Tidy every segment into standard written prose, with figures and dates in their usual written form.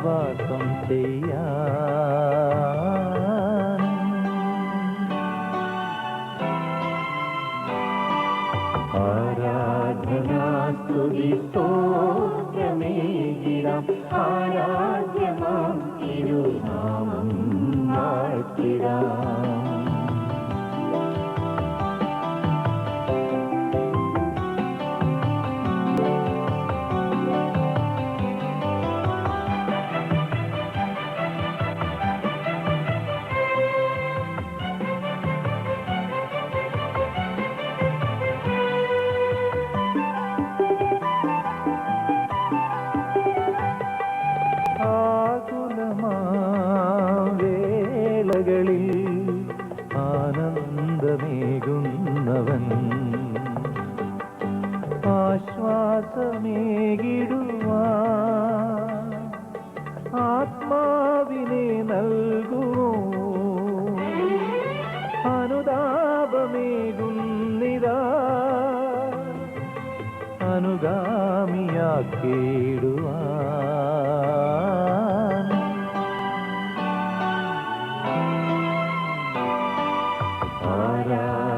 വാസം ചെയ്യാൻ ആരാധനാസ്തുതി സ്തോത്രമേകിടാം ആരാധ്യമാം തിരുനാമം വാഴ്ത്തിടാം. വേളകളിൽ ആനന്ദമേകുന്നവൻ ആശ്വാസമേകിടുവാൻ ആത്മാവിനെ നൽകുമോ അനുതാപമേകുന്നിതാ അനുഗാമിയാക്കിടുവാൻ.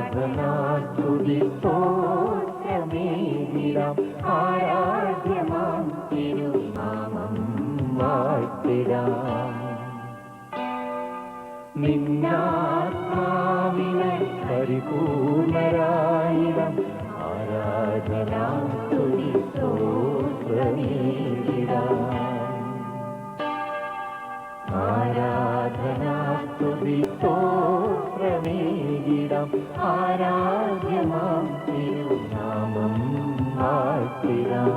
ആരാധനാസ്തുതി സ്തോത്രമേകിടാം ആരാധ്യമാം തിരുനാമം വാഴ്ത്തിടാം. നിന്നാത്മാവിനെ പരിപൂർണരായിടാം ആരാധനാസ്തുതി സ്തോത്രമേകിടാം. ആരാധനാസ്തുതി സ്തോത്രമേകിടാം ആരാധ്യമാം തിരുനാമം വാഴ്ത്തിടാം.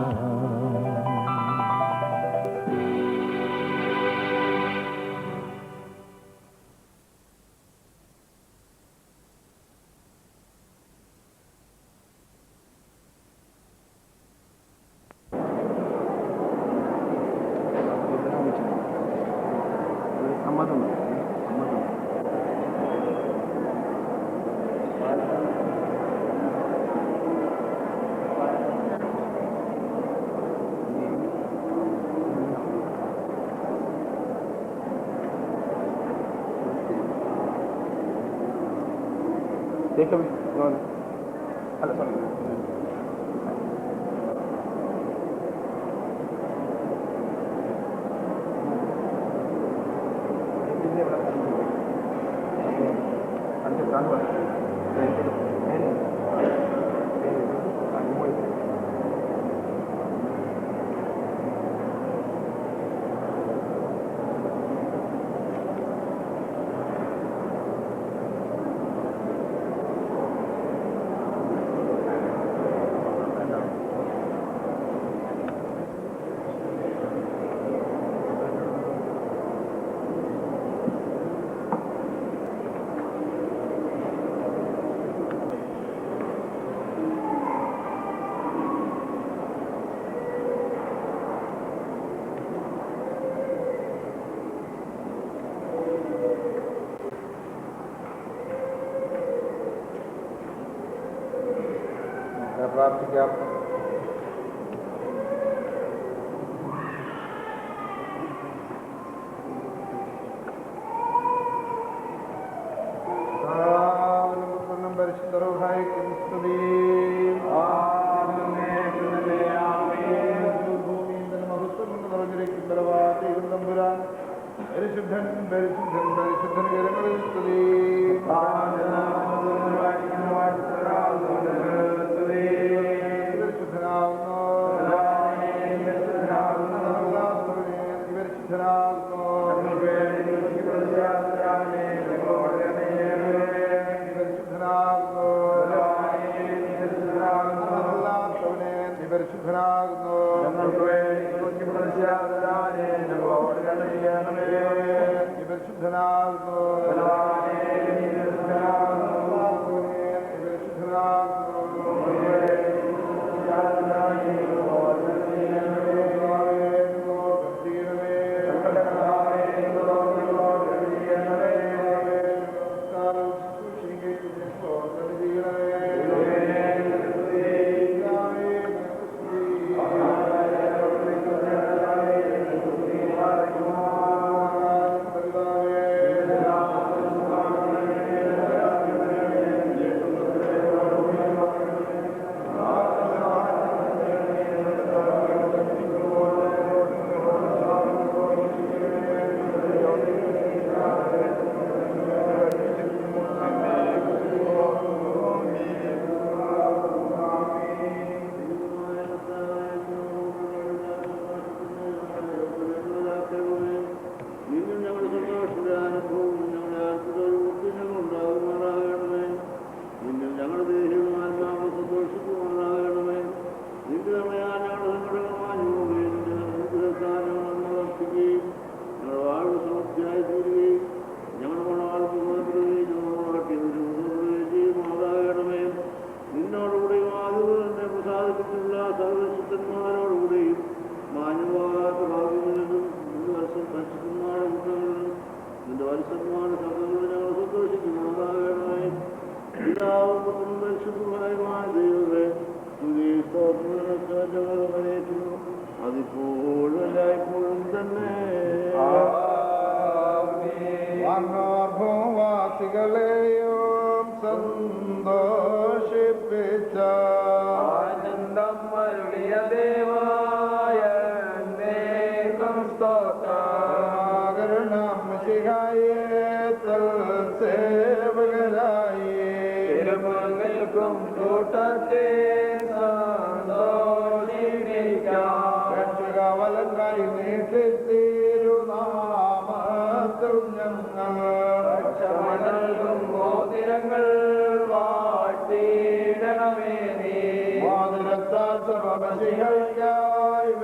Déjame, no. A la zona. പ്രാർത്ഥിക്കാം. പരിശുദ്ധ സ്തുതി. മഹത്വം കൊണ്ട് നിറഞ്ഞിരിക്കും ബലവാദം തമ്പുരാൻ പരിശുദ്ധൻ പരിശുദ്ധൻ പരിശുദ്ധൻ ജനങ്ങളിൽ സ്തുതി. തിരുമങ്ങൾക്കും കൂട്ടത്തെ സന്തോഷിപ്പിക്കാം വലങ്കായി നീട്ടിത്തീരുനാമത്തിൽ ഞങ്ങൾ രക്ഷമനൽകും മോതിരങ്ങൾ വാഴ്ത്തിയിടണമേ നീ മാതിരത്താൽ സർവമശിഹയ്ക്കായി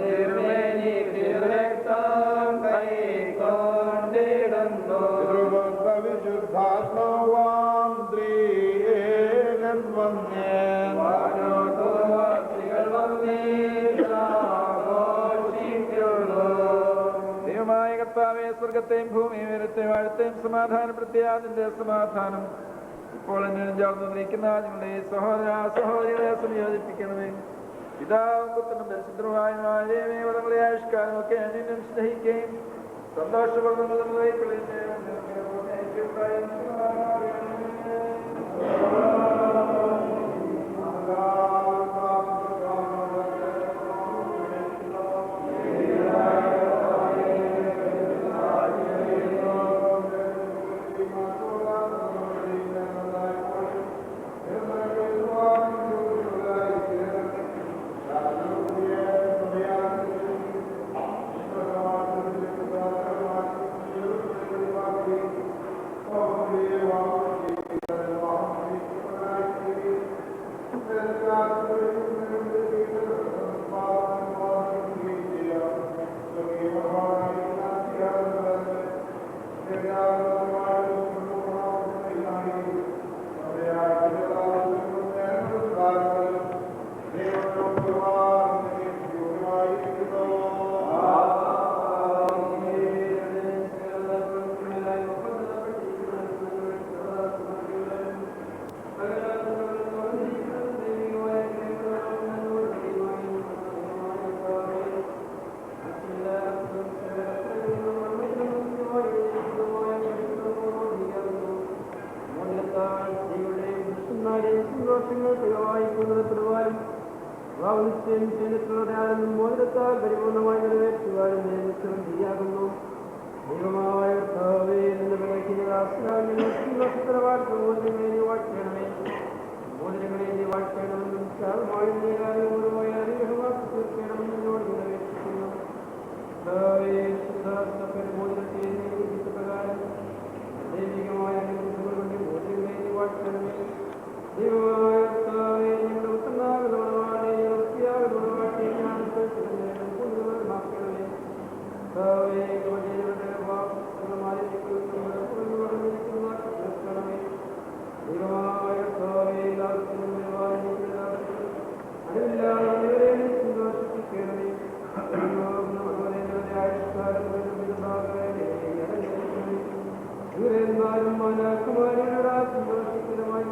തിരുമേനി തിരുരക്തം കൈക്കൊണ്ടിടുന്നു വിശുദ്ധാത്മാവാം ത്രിയേകൻ വന്യൻ വാനോട്ടുവാസികൾ വന്നീഘോഷിക്കുള്ളൂ. ദൈവമായ കർത്താവേ, സ്വർഗത്തെയും ഭൂമിയും ഉയരത്തെയും വാഴ്ത്തെയും സമാധാനപ്പെടുത്തിയ നിന്റെ സമാധാനം ഇപ്പോൾ എന്നെ ചേർന്നിരിക്കുന്ന ഞങ്ങളുടെ സഹോദര സഹോദരികളെ സംയോജിപ്പിക്കണമേ. പിതാവും പുത്രനും പരിശുദ്ധനുമായ ദൈവമേ, വരങ്ങളെ ആവിഷ്കാരം ഒക്കെ നിന്നെ സ്നേഹിക്കുകയും മോചനത്താൽ പരിപൂർണമായി നിറവേറ്റുവാനും നിയമിച്ചവൻ ശരിയാകുന്നു. ദൈവമായ കർത്താവേ, നിന്റെ മോചനങ്ങളെ വാഴ്ത്തണമേ. മോചനങ്ങളെ നീ വാഴ്ത്തണമെന്നും ശാപമായ കാര്യങ്ങളുമായി അനുഗ്രഹമാക്കി തീർക്കണമെന്നും എന്നോട് നിറവേറ്റിക്കുന്നു. കർത്താവേ, ശുദ്ധാത്മാക്കളുടെ മോചനത്തെ നിയമിച്ച പ്രകാരം ദൈവികമായ അനുഗ്രഹങ്ങളുടെ മോചനങ്ങളെ നീ വാഴ്ത്തണമേ. ദൈവമായ കർത്താവേ, ഞങ്ങളുടെ ഉത്തരവാദിത്തമാണ് വൃത്തിയാകുന്നതാകട്ടെ. ഞാൻ കൂടുതലാക്കണമേ. കർത്താവേ, യുവജനങ്ങളുടെ പാപങ്ങളെ തീർക്കണമേ. ദൈവമായ കർത്താവേ, എല്ലാവർക്കും അടിവില്ലാതെ സന്തോഷിപ്പിക്കണമേ. ദൂരെന്നാലും മാലാഖമാരിയുടെ സന്തോഷിക്കുന്നതുമായി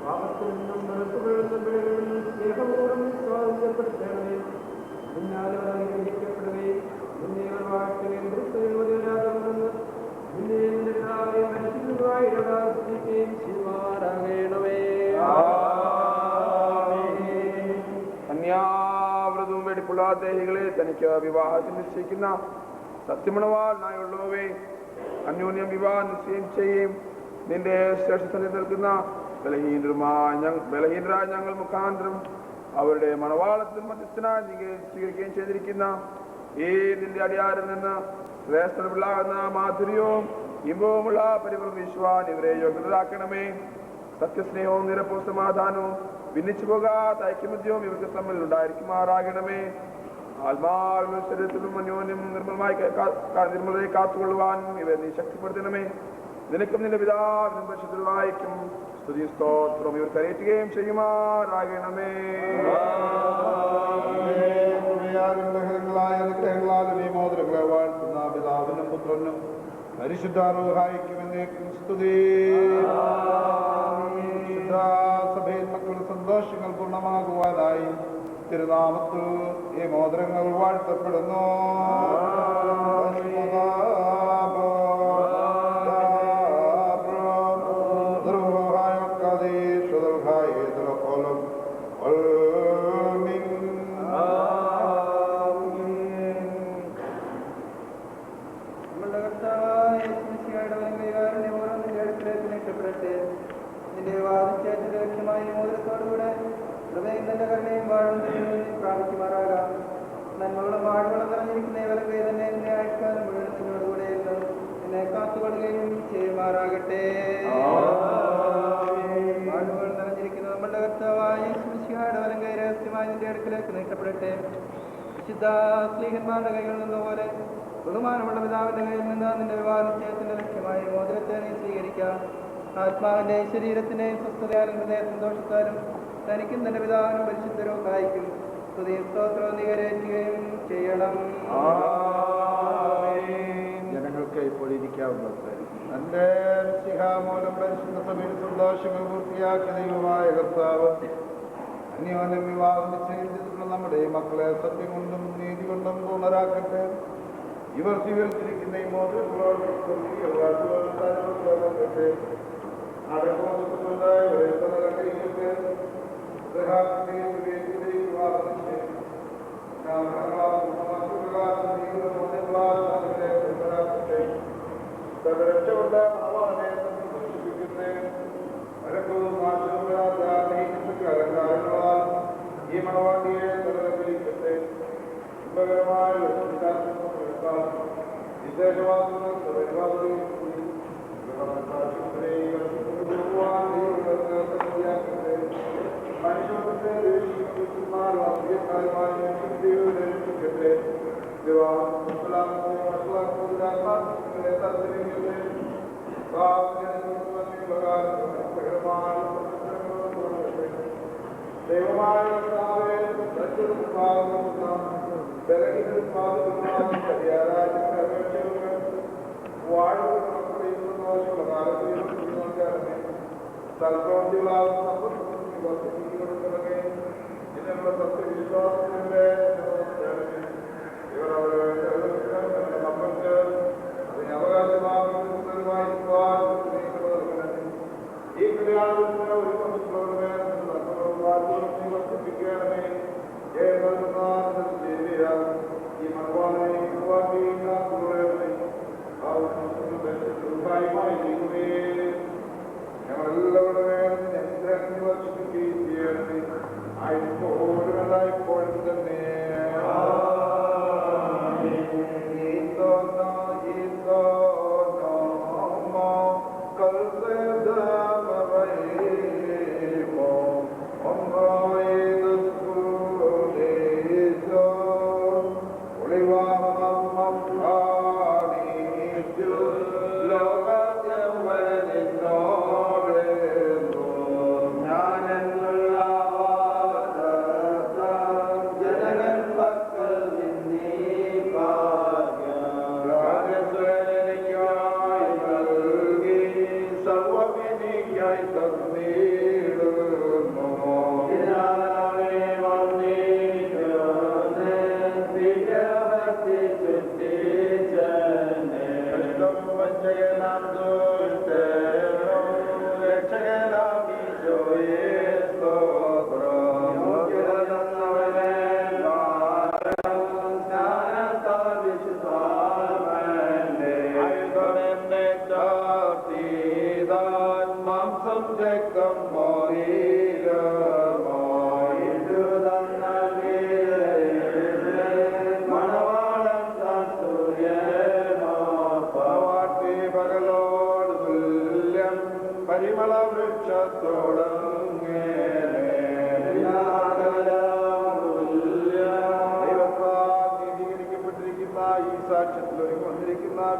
പാപത്തിൽ നിന്നും വെറുപ്പുകളിൽ നിന്നും സ്നേഹപൂർവ്വം സ്വാതന്ത്ര്യപ്പെടുത്തണമേ. പിന്നാലെ അനുഗ്രഹിക്കപ്പെടുകയും നിന്നെ വാഴ്ത്തുകയും ദൃശ്യരാകുമെന്ന് നിന്നെ നിന്റെ മനസ്സിലുമായി ഇടകാതിരിക്കുകയും ചെയ്യുവാനാകണമേ. അന്യാവൃതവും വെടിപ്പുള്ള ദേഹികളെ തനിക്ക് വിവാഹത്തിന് നിശ്ചയിക്കുന്ന സത്യമണവാളനായുള്ളവേ, അന്യോന്യം വിവാഹം നിശ്ചയം ചെയ്യും നിന്റെ ശ്രേഷ്ഠത്തിൽ നിൽക്കുന്ന ബലഹീനരായ ഞങ്ങൾ മുഖാന്തരം അവരുടെ മണവാളത്തിൽ മധ്യസ്ഥനായി നീ സ്വീകരിക്കുകയും ചെയ്തിരിക്കുന്ന ഈ നിന്റെ അടിയാരിൽ നിന്ന് ശ്രേഷ്ഠമുള്ളാകുന്ന മാധുര്യവും ഇമ്പവുമുള്ള പരിപ്രവിശ്വാൻ ഇവരെ യോഗ്യതരാക്കണമേ. സത്യസ്നേഹവും നിരപ്പവും സമാധാനവും ഭിന്നിച്ചു പോകാത്ത ഐക്യമത്യവും ഇവർക്ക് തമ്മിൽ ഉണ്ടായിരിക്കുമാറാകണമേ. ആത്മാവിലും ശരീരത്തിലും അന്യോന്യം നിർമ്മലതയെ കാത്തുകൊള്ളുവാനും ഇവരെ നീ ശക്തിപ്പെടുത്തണമേ. നിനക്കും നിന്റെ പിതാവിനും പരിശുദ്ധവായിക്കും സ്തുതി സ്തോത്രം ഇവർ കരയറ്റുകയും ചെയ്യുമാറാകണമേ. മോദരങ്ങളെ വാഴ്ത്തുന്ന പിതാവിനും പുത്രനും പരിശുദ്ധാരൂഹായിക്കും എന്നേക്കും സ്തുതി. സഭയിൽ മക്കളുടെ സന്തോഷങ്ങൾ പൂർണ്ണമാകുവാനായി തിരുനാമത്തിൽ ഈ മോദരങ്ങൾ വാഴ്ത്തപ്പെടുന്നു. ധ്രുവ നിന്റെ വാദിച്ചേറ്റന്റെ ലക്ഷ്യമായി മോതിരത്തോടുകൂടെ ഹൃദയം തന്റെ കരുണയും വാഴും പ്രാപിക്കുമാറാകാം. നന്മകളും വാഴുകളും നിറഞ്ഞിരിക്കുന്ന ഇവരുടെ കൈ തന്നെ നിന്നെ അയക്കാനും മുഴുവനത്തിനോടുകൂടെ നിന്നെ കാത്തുകൊള്ളുകയും ചെയ്യുമാറാകട്ടെ. വാഴുകൾ നിറഞ്ഞിരിക്കുന്ന നമ്മുടെ കർത്താവായ യേശുമിശിഹായുടെ വലം കൈ രഹസ്യമായി നിന്റെ അടുക്കലേക്ക് നീട്ടപ്പെടട്ടെ. വിശുദ്ധ സ്ലീഹന്മാരുടെ കൈകളിൽ നിന്നുപോലെ ബഹുമാനമുള്ള പിതാവിന്റെ കയ്യിൽ നിന്ന് നിന്റെ വിവാഹനിശ്ചയത്തിന്റെ ലക്ഷ്യമായി മോതിരത്തെ നീ സ്വീകരിക്കാം. ആത്മാവിന്റെയും ശരീരത്തിന്റെയും സ്വസ്ഥതയാലും ഹൃദയ സന്തോഷത്താലും തനിക്കും തന്റെ പിതാവിനും പരിശുദ്ധരവും സഹായിക്കും. സ്തുതിയും സ്തോത്രവും നീ കരയേറ്റുകയും ചെയ്യണം. ജനങ്ങൾക്ക് ഇപ്പോൾ ഇരിക്കാവുന്നത് തന്റെ സിഹാമൂലം പരിശുദ്ധ സഭയിൽ സന്തോഷങ്ങൾ പൂർത്തിയാക്കിയ ദൈവമായ കർത്താവ് അന്യോന്യം വിവാഹം നിശ്ചയിച്ചിട്ടുള്ള നമ്മുടെ മക്കളെ സത്യം കൊണ്ടും നീതി കൊണ്ടും പൂർണ്ണരാക്കട്ടെ. ഇവർ സ്വീകരിച്ചിരിക്കുന്ന ഈ മോതിരങ്ങളോട് ഈ മണവാട്ടിയെ തലകരിക്കട്ടെ. ഇമ്പകരമായ ദൈവമായ സത്യവിശ്വാസത്തിന്റെ ഇവർ മക്കൾക്ക് അതിന് അവകാശമാകുന്നതുമായി ഈ കല്യാണത്തിന് ഒരു സമുദ്രമേ വർദ്ധിപ്പിക്കണമേ. ഈ മണവാളനെ ഞങ്ങളെല്ലാവരുടെ വേണം അനുഗ്രഹങ്ങൾ വർഷിപ്പിക്കുകയും ചെയ്യണമേ. ആയിപ്പോഴും എല്ലായ്പ്പോഴും തന്നെ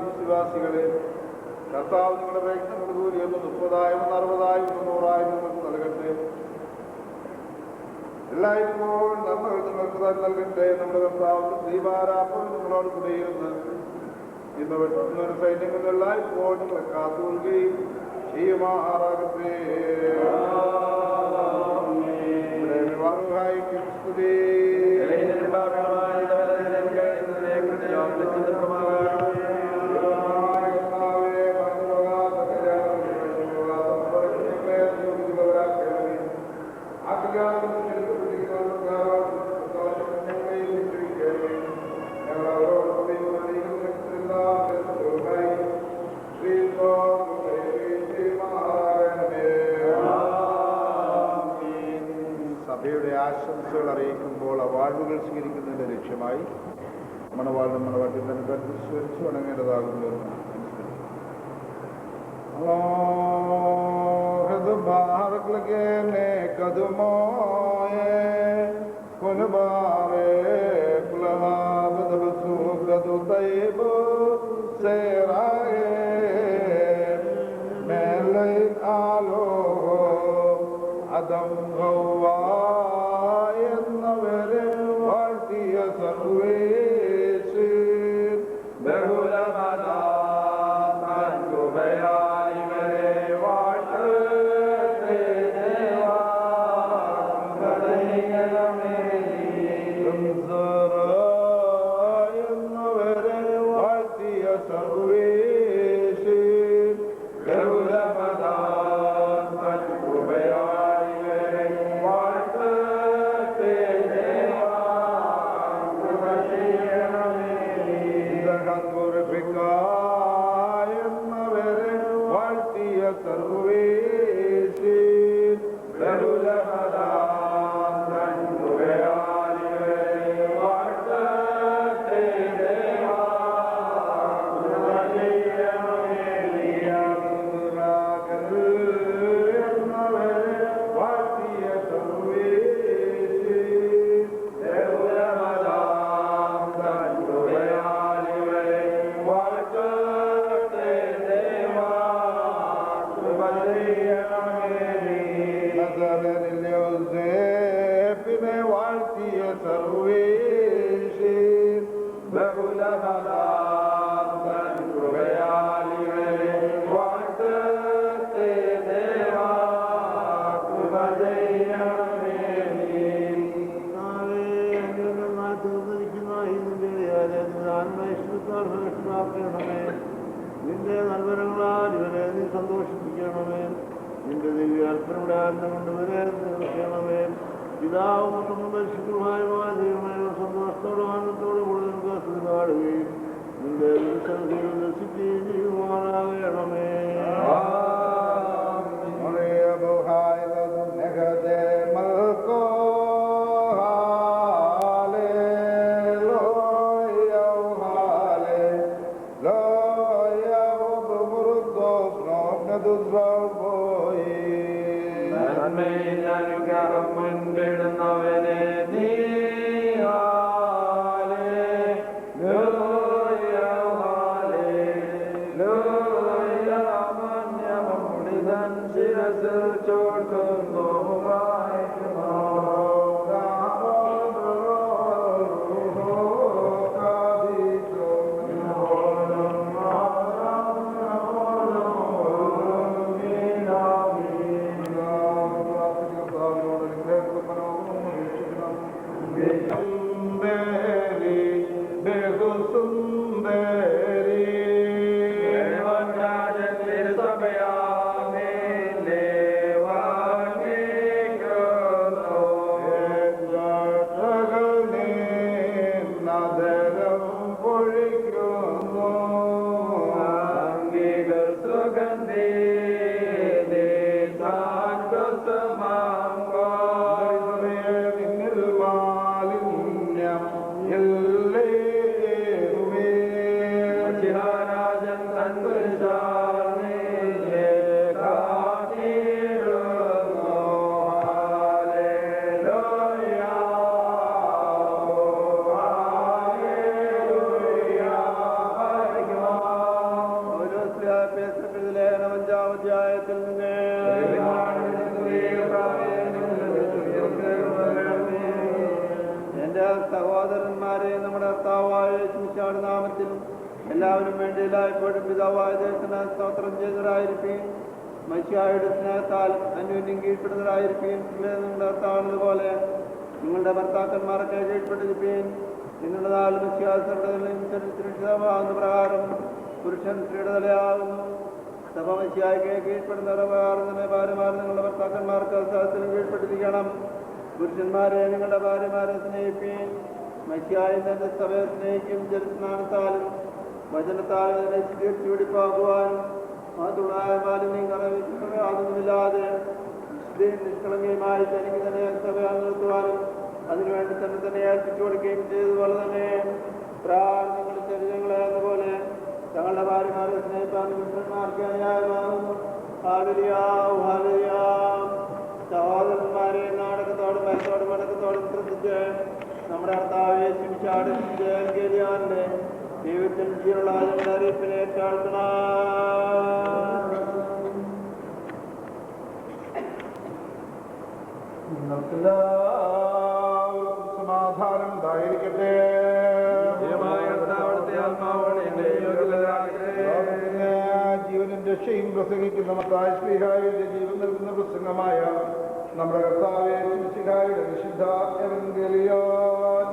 വിശ്വാസികളെ കർത്താവ് നിങ്ങളുടെ പ്രയത്നങ്ങൾ കൂടിയൊന്ന് 30,000 60,000 100,000 നിങ്ങൾക്ക് നൽകട്ടെ. എല്ലായ്പ്പോഴും നന്മകൾ നിങ്ങൾക്ക് നൽകട്ടെ. നമ്മുടെ കർത്താവ് ശ്രീമാരാപ്പോൾ നിങ്ങളോട് കൂടെയിരുന്ന് ഇന്ന് വെട്ടുന്നൊരു സൈന്യങ്ങൾ എല്ലായ്പ്പോഴും നിങ്ങളെ കാത്തുകൊള്ളുകയും ചെയ്യുമാറാകട്ടെ. വിവാഹം സ്തുതി Amen. സഭയുടെ ആശംസകൾ അറിയിക്കുമ്പോൾ ആ വാഴ്വുകൾ സ്വീകരിക്കുന്നതിൻ്റെ ലക്ഷ്യമായി മണവാൾ നമ്മുടെ വാട്ടിൽ തന്നെ പരിശോധിച്ചു വണങ്ങേണ്ടതാകുന്നു बाहर लगे ने कदमोए कुन बारे कुलहाब दबसु कदु तैब सेराए मेले आलो अदम गवाय नवरे वार्तिय सर्वेश बहुलमदा तंगु बयाई मेरे वाट നിന്റെ നൽവരങ്ങളാൽ ഇവരെ നീ സന്തോഷിപ്പിക്കണമേ. നിന്റെ ദിവ്യാത്മയുടെ ആനന്ദം കൊണ്ട് ഇവരെ നിർമ്മിക്കണമേ. പിതാവും പരിശുദ്ധമായ ദൈവമേ, സന്തോഷത്തോടും ആനന്ദത്തോടും കൂടെ നമുക്ക് സ്തുതി പാടുകയും നിന്റെ സന്നിധിയിൽ ദർശിക്കുകയും ചെയ്യുമാറാകണമേ. മുൻപിടുന്നവനെ നീ ശിരസിൽ ചോർക്കുന്നു എല്ലാവരും വേണ്ടി എല്ലായ്പ്പോഴും പിതാവായ ദൈവത്തിന് സ്തോത്രം ചെയ്തവരായിരിക്കും. മനുഷ്യരുടെ സ്നേഹത്താൽ അന്യോന്യം കീഴ്പ്പെടുന്നവരായിരിക്കും. നിങ്ങളുടെ ഭർത്താവുന്നത് പോലെ നിങ്ങളുടെ ഭർത്താക്കന്മാരൊക്കെ കീഴ്പ്പെട്ടിരിപ്പീൻ. നിങ്ങളുടെ നാല് സുരക്ഷിതമാകുന്ന പ്രകാരം പുരുഷൻ സ്ത്രീയുടെ തലയാകുന്നു. സഭ മനുഷ്യായിക്ക് കീഴ്പ്പെടുന്ന പ്രകാരം തന്നെ ഭാര്യമാർ നിങ്ങളുടെ ഭർത്താക്കന്മാർക്ക് സഹത്തിനും കീഴ്പ്പെട്ടിരിക്കണം. പുരുഷന്മാരെ നിങ്ങളുടെ ഭാര്യമാരെ സ്നേഹിപ്പീൻ. മനുഷ്യായി തന്റെ സഭയെ സ്നേഹിക്കും. ജലസ്നാനത്താലും വചനത്താലും അതിനെ ശുദ്ധീകരിച്ചു പിടിപ്പാക്കുവാനും അതുണ്ടായ മാലിന്യം കളവില്ലാതെ നിഷ്കളങ്കയുമായി തനിക്ക് തന്നെ സഭയാൽ നിർത്തുവാനും അതിനുവേണ്ടി തന്നെ ഏൽപ്പിച്ചു കൊടുക്കുകയും ചെയ്തതുപോലെ തന്നെ പ്രാർത്ഥനകളുടെ ചരിതങ്ങളെ എന്നപോലെ തങ്ങളുടെ ഭാര്യമാരെ സ്നേഹിപ്പാൻ പുരുഷന്മാർക്ക് അനുയായമാകുന്നു. സഹോദരന്മാരെ നാടകത്തോടും ഭയത്തോടും അടക്കത്തോടും ശ്രദ്ധിച്ച് നമ്മുടെ കർത്താവെ ശിംശാടിന്റെ ദൈവത്തിൽ ജീവനുള്ള ഞങ്ങളുടെ അറിയിപ്പിനെ കേൾക്കണം. സമാധാനം ഉണ്ടായിരിക്കട്ടെ. ജീവനും രക്ഷയും പ്രസംഗിക്കുന്ന മത്തായി ശ്ലീഹായുടെ ജീവൻ നൽകുന്ന പ്രസംഗമായ നമ്മുടെ കർത്താവേ ശിംശിഹായുടെ വിശുദ്ധ എവങ്കേലിയോൻ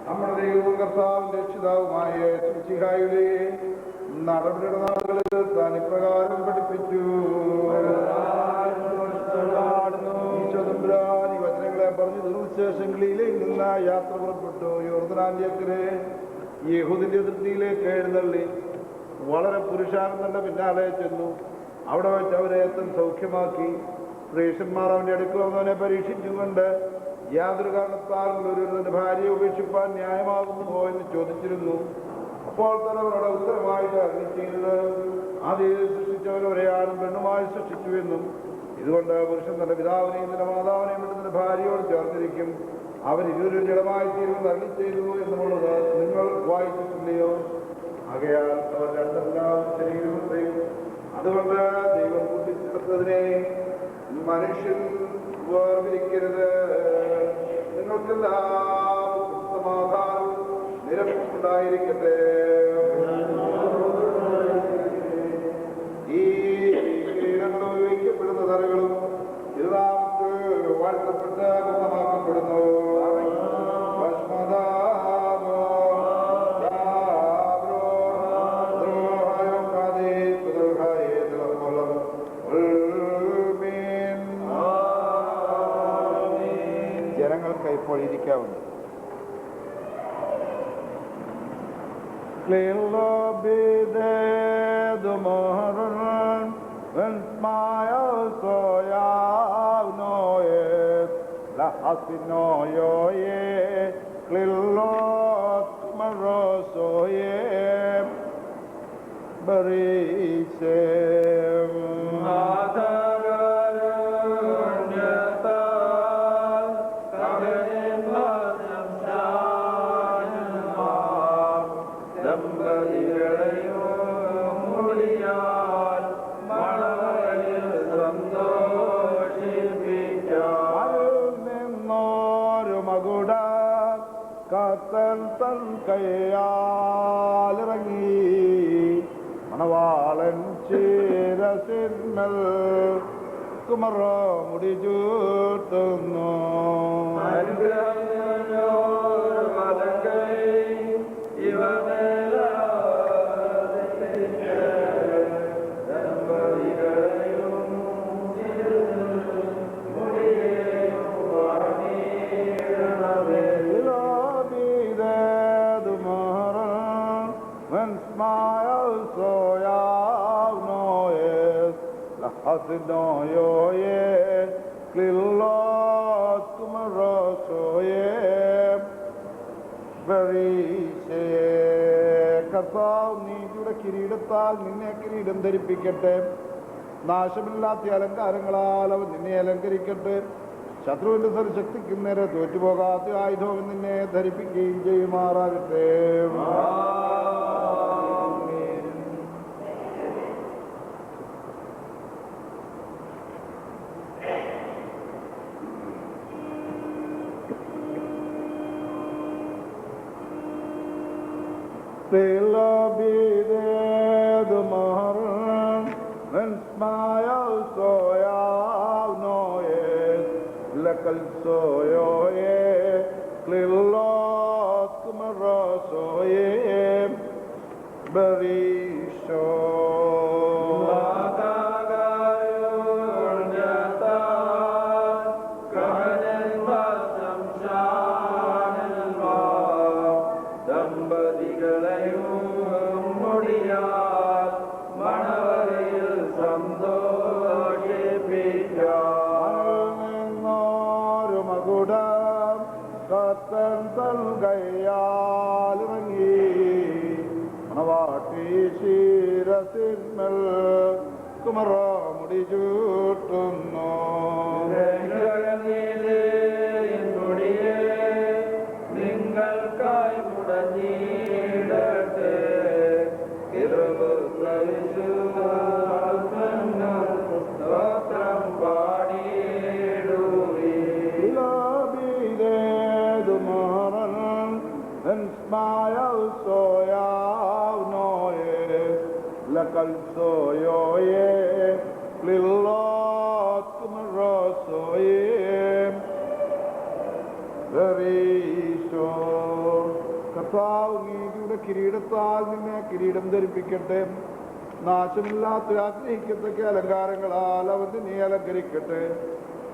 നമ്മുടെ ദൈവവും കർത്താവും രക്ഷിതാവുമായ ശിംശിഹായുടെ നടപടിയുടെ നാളുകളിൽ താൻ ഇപ്രകാരം പഠിപ്പിച്ചു. ഈ വചനങ്ങളെ പറഞ്ഞു തീർച്ചയായും ഗലീലയിൽ നിന്ന് യാത്ര പുറപ്പെട്ടു. യോർദാനിയത്തിലെ യഹൂദിന്റെ അതിർത്തിയിലേക്ക് എഴുന്നള്ളി വളരെ പുരുഷാനന്ദന്റെ പിന്നാലെ ചെന്നു. അവിടെ വെച്ച് അവരെ എത്തും സൗഖ്യമാക്കി. ശ്രേഷ്ഠന്മാർ അവന്റെ അടുക്കൽ വന്നവനെ പരീക്ഷിച്ചുകൊണ്ട് യാതൊരു കാരണത്താലും ഒരുവരുടെ ഭാര്യയെ ഉപേക്ഷിപ്പാൻ ന്യായമാകുന്നുവോ എന്ന് ചോദിച്ചിരുന്നു. അപ്പോൾ തന്നെ അവരുടെ ഉത്തരമായിട്ട് അഗ്നി ചെയ്തത് ആദ്യം സൃഷ്ടിച്ചവൻ ഒരേ ആണും പെണ്ണുമായി സൃഷ്ടിച്ചുവെന്നും ഇതുകൊണ്ട് പുരുഷൻ തന്റെ പിതാവിനെയും തന്റെ മാതാവിനെയും വിട്ട് തന്റെ ഭാര്യയോട് ചേർന്നിരിക്കും, അവൻ ഇരുവരും ജഡമായി തീരുമെന്ന് അഗ്നി ചെയ്തു എന്നുള്ളത് നിങ്ങൾ വായിച്ചിട്ടില്ലയോ? ആകയാൽ അവർ രണ്ടെല്ലാം ശരീരത്തെയും അതുകൊണ്ട് ദൈവം കൂട്ടിച്ചേർത്തതിനെ മനുഷ്യൻ വേർതിരിക്കരുത്. നിങ്ങൾക്കെല്ലാം സമാധാനം നിരപ്പുണ്ടായിരിക്കട്ടെ. ഈ കിരീടങ്ങൾ ഉപയോഗിക്കപ്പെടുന്ന തലകളും ഇതിനാമത്ത് വാഴ്ത്തപ്പെട്ട് ഗുണമാക്കപ്പെടുന്നു. ജനങ്ങൾക്ക് ഇപ്പോൾ ഇരിക്കാവുന്നു. തൻ കയ്യാലിറങ്ങി മണവാളൻ ചീരസിന്മൽ കുമറ മുടി ചൂട്ടുന്നു. കർത്താവ് നീതിയുടെ കിരീടത്താൽ നിന്നെ കിരീടം ധരിപ്പിക്കട്ടെ. നാശമില്ലാത്ത അലങ്കാരങ്ങളാൽ അവൻ നിന്നെ അലങ്കരിക്കട്ടെ. ശത്രുവിന്റെ സർശക്തിക്കും നേരെ തോറ്റുപോകാത്ത ആയുധവും നിന്നെ ധരിപ്പിക്കുകയും ചെയ്യുമാറാകട്ടെ. Berisho മകുടം കത്തൻ തൽകയാലിറങ്ങി മണവാട്ടി ശിരസിന്മേൽ കുമറാമുടി ചൂട്ടുന്നു. നിങ്ങൾക്കായി മുടഞ്ഞിടട്ടെ സ്തോത്രം പാടിയിടുമാറൻ സ്മായൽ സോയാവ്നോയെ ലക്കൽ സോയോയെ ലില്ലോത് കുമറോസോയെ കർത്താവ് നീതിയുടെ കിരീടത്താൽ നിന്നെ കിരീടം ധരിപ്പിക്കട്ടെ. നാശമില്ലാത്ത ആഗ്രഹിക്കത്തക്ക അലങ്കാരങ്ങളാൽ അവൻ നീ അലങ്കരിക്കട്ടെ.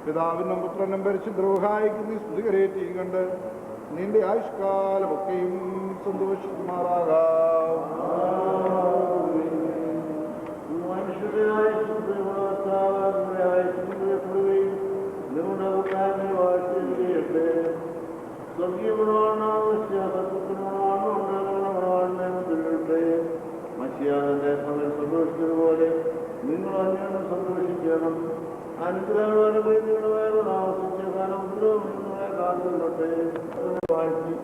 പിതാവിനും പുത്രനും പരിശുദ്ധരൂഹായിക്ക് നീ സ്തുതികരേറ്റി കണ്ട് നിന്റെ ആയുഷ്കാലമൊക്കെയും സന്തോഷിക്കുമാറാകാം. സന്തോഷിച്ചതുപോലെ നിങ്ങൾ അങ്ങനെ സന്തോഷിക്കണം. അനുഗ്രഹങ്ങൾ അനുഭവിക്കുന്നവരെ താമസിച്ച കാലം നിങ്ങളെ കാത്തുകൊള്ളട്ടെ. വാഴ്ത്തി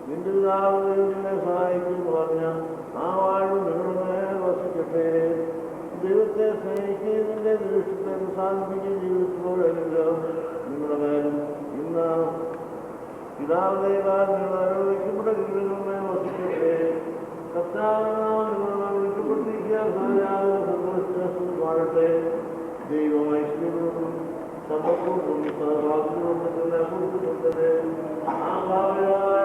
നിന്റെ പിതാവ് നിന്നെ സഹായിക്കുമെന്ന് പറഞ്ഞ ആ വാഴ്വ് നിങ്ങളുടെ വസിക്കട്ടെ. ദൈവത്തെ സ്നേഹിക്കുകയും നിന്റെ ദൃഷ്ടത്തെ സാധിപ്പിക്കുകയും ജീവിതത്തിലൂടെ അനുഗ്രഹം നിങ്ങളുടെ മേലും ഇന്ന് പിതാവിന്റെ നിങ്ങൾ അനുഭവിക്കപ്പെട്ട ജീവിതങ്ങളെ വസിക്കട്ടെ. കർത്താവിനെ വിളിക്കപ്പെട്ടിരിക്കാൻ സന്തോഷിച്ചു പാടട്ടെ. ദൈവം ഐശ്വര്യവും സമ്പത്തും സഹവാസികളുടെ കൊടുത്തിട്ടുണ്ട്. ആ ഭാവിയായ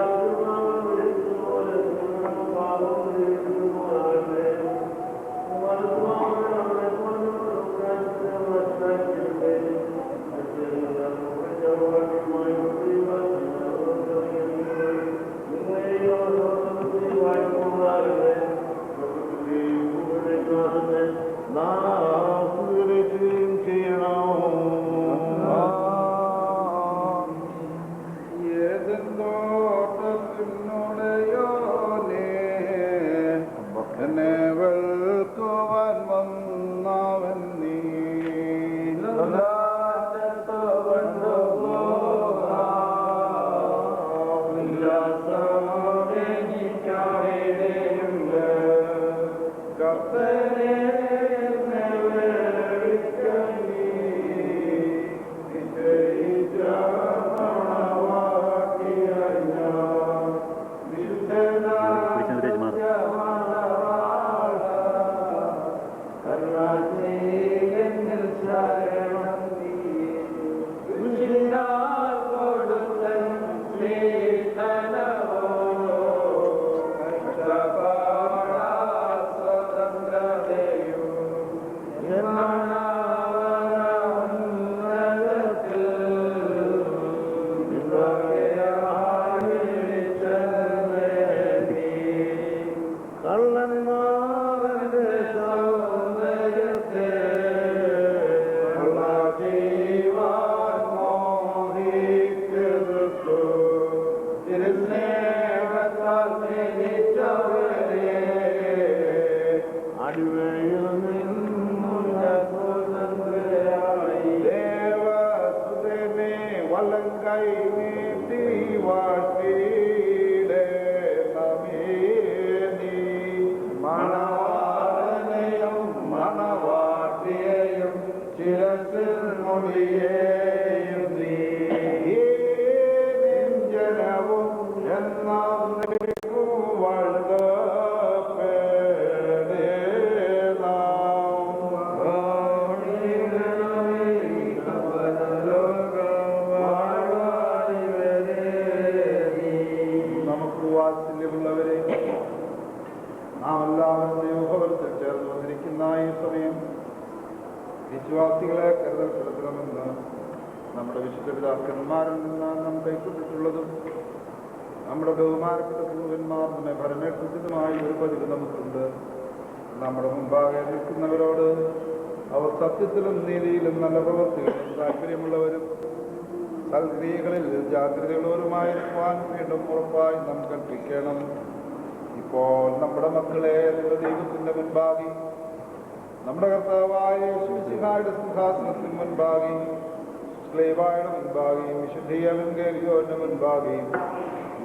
വിശ്വാസികളെ കരുതപ്പെടുത്തണമെന്ന് നമ്മുടെ വിശുദ്ധ പിതാക്കന്മാരിൽ നിന്ന് നാം കൈക്കൊണ്ടിട്ടുള്ളതും നമ്മുടെ ബഹുമാനപ്പെട്ട പൂർവന്മാർ നമ്മെ പരമേൽപ്പിച്ചതുമായ ഒരു പതിവ് നമുക്കുണ്ട്. നമ്മുടെ മുമ്പാകെ നിൽക്കുന്നവരോട് അവർ സത്യത്തിലും നീതിയിലും നല്ല പ്രവൃത്തികളിലും താല്പര്യമുള്ളവരും സൽക്രിയകളിൽ ജാഗ്രതയുള്ളവരുമായിരിക്കുവാൻ വീണ്ടും ഉറപ്പായി നാം കൽപ്പിക്കണം. ഇപ്പോൾ നമ്മുടെ മക്കളെ നമ്മുടെ ദൈവത്തിന്റെ മുൻപാകെ, നമ്മുടെ കർത്താവായ യേശുമിശിഹായുടെ സിംഹാസനത്തിന് മുൻപാകെയും സ്ലേവായുടെ മുൻപാകെയും വിശുദ്ധീകരണ മുൻപാകെയും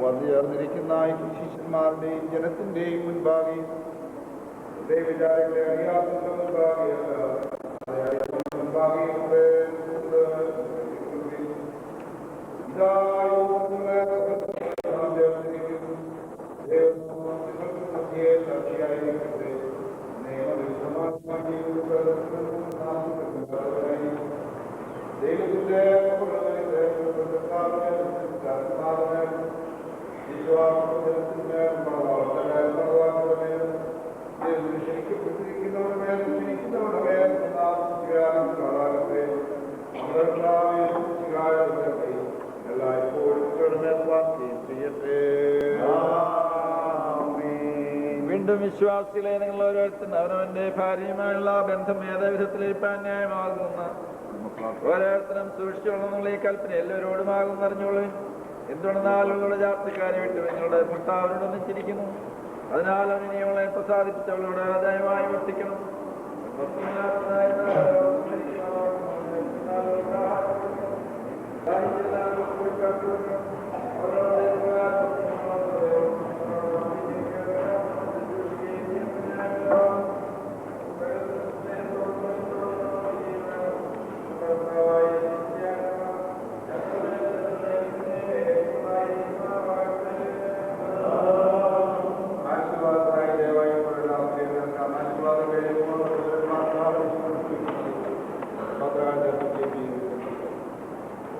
വന്നു ചേർന്നിരിക്കുന്ന ശിഷ്യന്മാരുടെയും ജനത്തിന്റെയും മുൻപാകെയും ദൈവവിചാരങ്ങളെ അറിയാത്തതിന്റെ മുൻപാകെയും ദൈവത്തിന്റെ വീണ്ടും വിശ്വാസികളെ നിങ്ങൾ ഓരോരുത്തരും അവനവന്റെ ഭാര്യയുമായുള്ള ബന്ധം ഏതവിധത്തിലിരിപ്പാൻ ന്യായമാകുന്ന ഓരോരുത്തരും സൂക്ഷിച്ചോളുന്നുള്ള ഈ കൽപ്പന എല്ലാവരോടുമാകും അറിഞ്ഞോളൂ. എന്തുകൊണ്ടെന്നാൽ ഉള്ള ജാതിക്കാരെ വിട്ട് നിങ്ങളുടെ ഭർത്താവിനോട് ഒന്നിച്ചിരിക്കുന്നു. അതിനാൽ അവൻ ഇനിയവളെ പ്രസാദിപ്പിച്ചവളോട് ദയമായി വർത്തിക്കണം.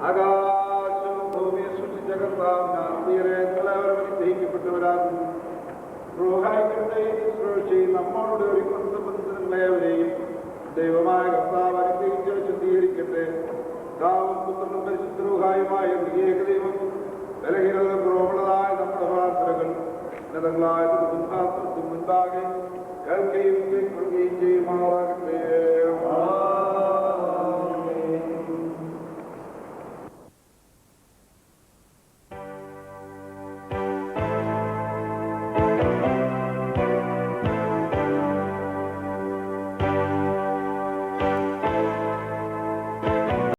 ആകാശവും ഭൂമിയെ സൃഷ്ടിച്ച കർത്താവ് എല്ലാവരും അനുഗ്രഹിക്കപ്പെട്ടവരാകുന്നു. നമ്മോട് ഒരുക്കുന്ന സംബന്ധികളെവരെയും ദൈവമായ കർത്താവ് അനുഗ്രഹിച്ച് ശുദ്ധീകരിക്കട്ടെ. കർത്താവും പുത്രനും പരിശുദ്ധരൂഹായുമായ ഏകദൈവം ബലഹീനത കുറവുള്ളതായ നമ്മുടെ പ്രാർത്ഥനകൾ ഉന്നതങ്ങളായ സിംഹാസനത്തിന് മുൻപാകെ കേൾക്കുകയും